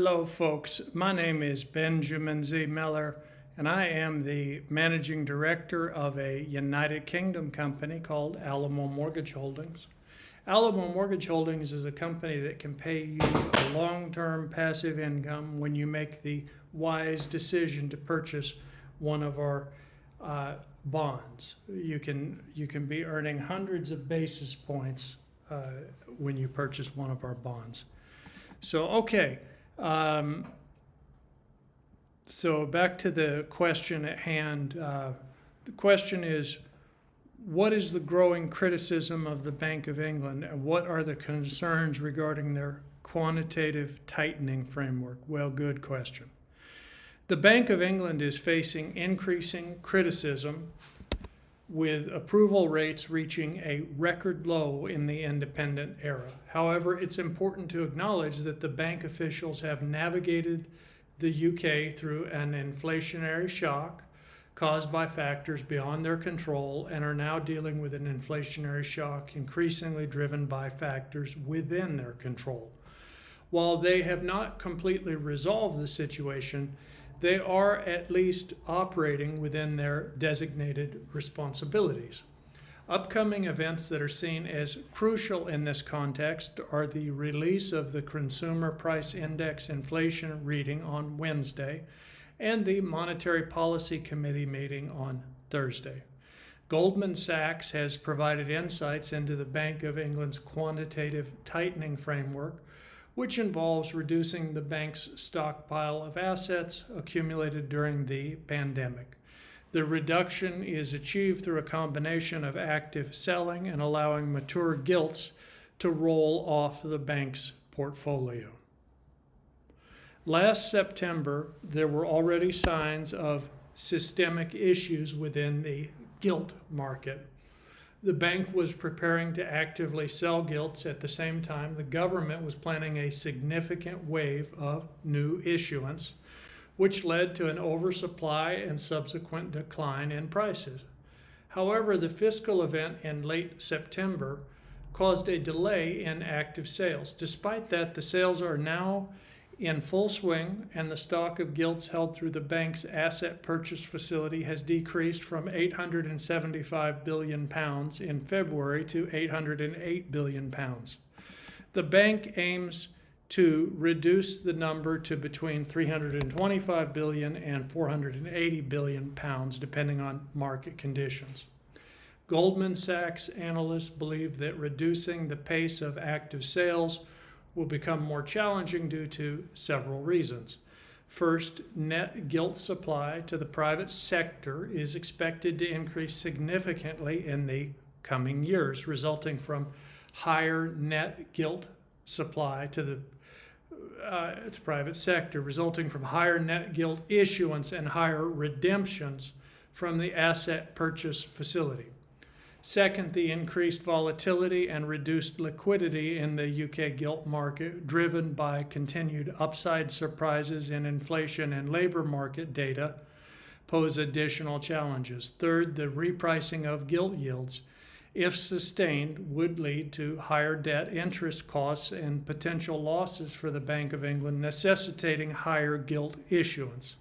Hello, folks. My name is Benjamin Z. Miller, and I am the managing director of a United Kingdom company called Alamo Mortgage Holdings. Alamo Mortgage Holdings is a company that can pay you a long-term passive income when you make the wise decision to purchase one of our bonds. You can be earning hundreds of basis points when you purchase one of our bonds. So back to the question at hand. The question is, what is the growing criticism of the Bank of England, and what are the concerns regarding their quantitative tightening framework? Well, good question. The Bank of England is facing increasing criticism, with approval rates reaching a record low in the independent era. However, it's important to acknowledge that the bank officials have navigated the UK through an inflationary shock caused by factors beyond their control and are now dealing with an inflationary shock increasingly driven by factors within their control. While they have not completely resolved the situation, they are at least operating within their designated responsibilities. Upcoming events that are seen as crucial in this context are the release of the Consumer Price Index inflation reading on Wednesday and the Monetary Policy Committee meeting on Thursday. Goldman Sachs has provided insights into the Bank of England's quantitative tightening framework, which involves reducing the bank's stockpile of assets accumulated during the pandemic. The reduction is achieved through a combination of active selling and allowing mature gilts to roll off the bank's portfolio. Last September, there were already signs of systemic issues within the gilt market. The bank was preparing to actively sell gilts. At the same time, the government was planning a significant wave of new issuance, which led to an oversupply and subsequent decline in prices. However, the fiscal event in late September caused a delay in active sales. Despite that, the sales are now in full swing, and the stock of gilts held through the bank's asset purchase facility has decreased from £875 billion in February to £808 billion. The bank aims to reduce the number to between £325 billion and £480 billion, depending on market conditions. Goldman Sachs analysts believe that reducing the pace of active sales will become more challenging due to several reasons. First, net gilt supply to the private sector is expected to increase significantly in the coming years, resulting from higher net gilt supply to the private sector, resulting from higher net gilt issuance and higher redemptions from the asset purchase facility. Second, the increased volatility and reduced liquidity in the UK gilt market, driven by continued upside surprises in inflation and labor market data, pose additional challenges. Third, the repricing of gilt yields, if sustained, would lead to higher debt interest costs and potential losses for the Bank of England, necessitating higher gilt issuance.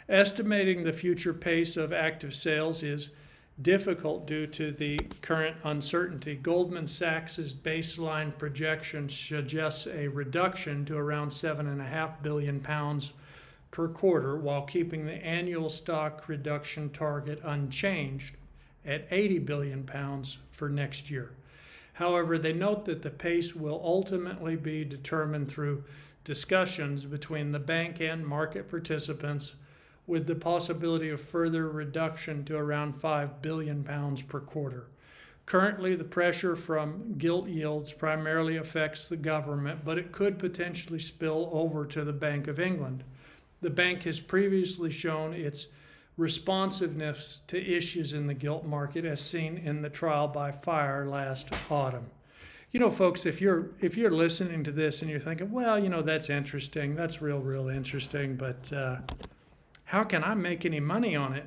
Estimating the future pace of active sales is difficult due to the current uncertainty. Goldman Sachs's baseline projection suggests a reduction to around £7.5 billion per quarter, while keeping the annual stock reduction target unchanged at £80 billion for next year. However, they note that the pace will ultimately be determined through discussions between the bank and market participants, with the possibility of further reduction to around £5 billion per quarter. Currently, the pressure from gilt yields primarily affects the government, but it could potentially spill over to the Bank of England. The bank has previously shown its responsiveness to issues in the gilt market, as seen in the trial by fire last autumn. You know, folks, if you're listening to this and you're thinking, well, that's interesting, that's real interesting, but how can I make any money on it?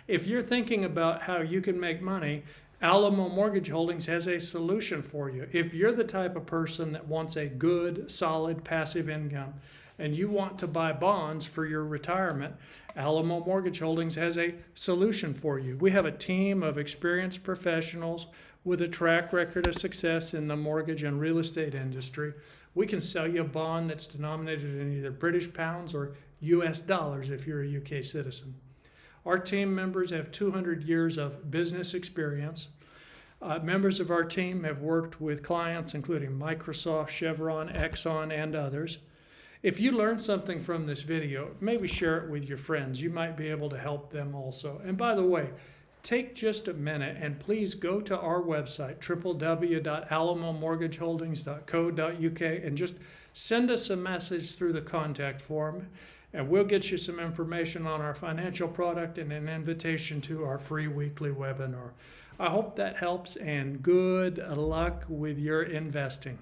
If you're thinking about how you can make money, Alamo Mortgage Holdings has a solution for you. If you're the type of person that wants a good, solid passive income and you want to buy bonds for your retirement, Alamo Mortgage Holdings has a solution for you. We have a team of experienced professionals with a track record of success in the mortgage and real estate industry. We can sell you a bond that's denominated in either British pounds or US dollars if you're a UK citizen. Our team members have 200 years of business experience. Members of our team have worked with clients including Microsoft, Chevron, Exxon, and others. If you learned something from this video, maybe share it with your friends. You might be able to help them also. And by the way, take just a minute and please go to our website, www.alamomortgageholdings.co.uk, and just send us a message through the contact form, and we'll get you some information on our financial product and an invitation to our free weekly webinar. I hope that helps, and good luck with your investing.